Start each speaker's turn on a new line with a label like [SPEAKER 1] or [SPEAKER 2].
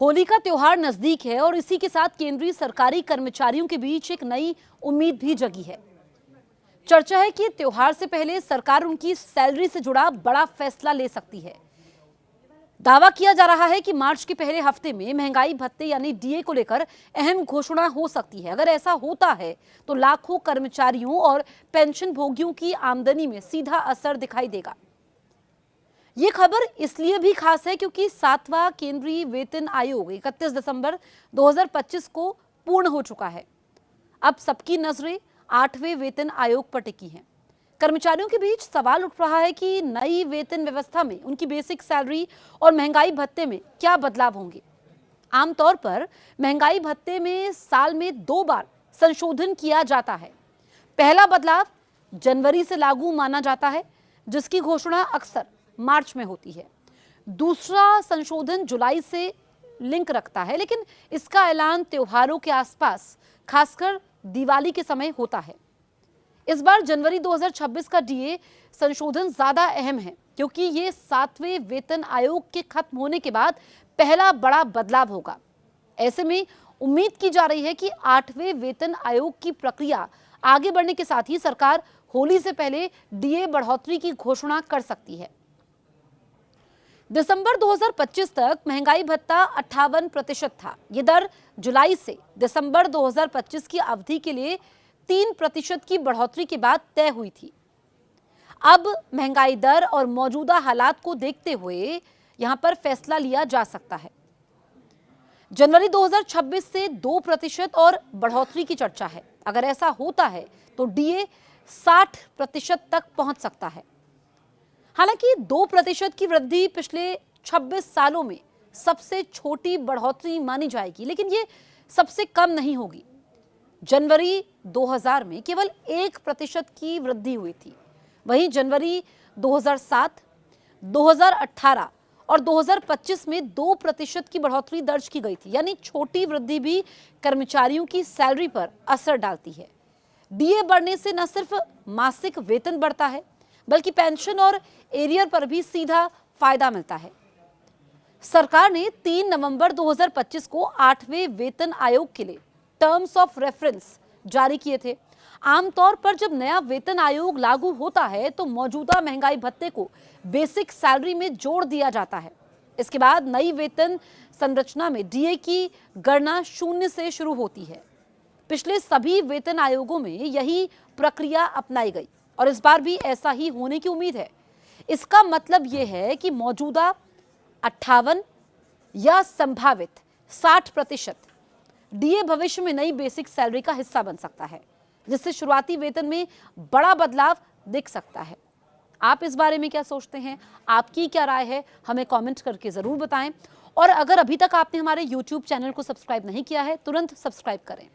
[SPEAKER 1] होली का त्योहार नजदीक है और इसी के साथ केंद्रीय सरकारी कर्मचारियों के बीच एक नई उम्मीद भी जगी है। चर्चा है कि त्योहार से पहले सरकार उनकी सैलरी से जुड़ा बड़ा फैसला ले सकती है। दावा किया जा रहा है कि मार्च के पहले हफ्ते में महंगाई भत्ते यानी डीए को लेकर अहम घोषणा हो सकती है। अगर ऐसा होता है तो लाखों कर्मचारियों और पेंशन भोगियों की आमदनी में सीधा असर दिखाई देगा। ये खबर इसलिए भी खास है क्योंकि 7वां केंद्रीय वेतन आयोग 31 दिसंबर 2025 को पूर्ण हो चुका है। अब सबकी नजरें 8वें वेतन आयोग पर टिकी हैं। कर्मचारियों के बीच सवाल उठ रहा है कि नई वेतन व्यवस्था में उनकी बेसिक सैलरी और महंगाई भत्ते में क्या बदलाव होंगे। आमतौर पर महंगाई भत्ते में साल में 2 बार संशोधन किया जाता है। पहला बदलाव जनवरी से लागू माना जाता है, जिसकी घोषणा अक्सर मार्च में होती है। दूसरा संशोधन जुलाई से लिंक रखता है, लेकिन इसका ऐलान त्योहारों के आसपास, खासकर दिवाली के समय होता है। इस बार जनवरी 2026 का डीए संशोधन ज्यादा अहम है क्योंकि ये 7वें वेतन आयोग के खत्म होने के बाद पहला बड़ा बदलाव होगा। ऐसे में उम्मीद की जा रही है कि 8वें वेतन आयोग की प्रक्रिया आगे बढ़ने के साथ ही सरकार होली से पहले डीए बढ़ोतरी की घोषणा कर सकती है। दिसंबर 2025 तक महंगाई भत्ता 58% था। यह दर जुलाई से दिसंबर 2025 की अवधि के लिए 3% की बढ़ोतरी के बाद तय हुई थी। अब महंगाई दर और मौजूदा हालात को देखते हुए यहां पर फैसला लिया जा सकता है। जनवरी 2026 से 2% और बढ़ोतरी की चर्चा है। अगर ऐसा होता है तो डीए 60% तक पहुंच सकता है। हालांकि 2% की वृद्धि पिछले 26 सालों में सबसे छोटी बढ़ोतरी मानी जाएगी, लेकिन ये सबसे कम नहीं होगी। जनवरी 2000 में केवल 1% की वृद्धि हुई थी। वहीं जनवरी 2007, 2018 और 2025 में 2% की बढ़ोतरी दर्ज की गई थी। यानी छोटी वृद्धि भी कर्मचारियों की सैलरी पर असर डालती है। डीए बढ़ने से न सिर्फ मासिक वेतन बढ़ता है, बल्कि पेंशन और एरियर पर भी सीधा फायदा मिलता है। सरकार ने 3 नवंबर 2025 को 8वें वेतन आयोग के लिए टर्म्स ऑफ रेफरेंस जारी किए थे। आमतौर पर जब नया वेतन आयोग लागू होता है तो मौजूदा महंगाई भत्ते को बेसिक सैलरी में जोड़ दिया जाता है। इसके बाद नई वेतन संरचना में डीए की गणना 0 से शुरू होती है। पिछले सभी वेतन आयोगों में यही प्रक्रिया अपनाई गई और इस बार भी ऐसा ही होने की उम्मीद है। इसका मतलब यह है कि मौजूदा 58 या संभावित 60% डीए भविष्य में नई बेसिक सैलरी का हिस्सा बन सकता है, जिससे शुरुआती वेतन में बड़ा बदलाव दिख सकता है। आप इस बारे में क्या सोचते हैं? आपकी क्या राय है? हमें कमेंट करके जरूर बताएं। और अगर अभी तक आपने हमारे YouTube चैनल को सब्सक्राइब नहीं किया है, तुरंत सब्सक्राइब करें।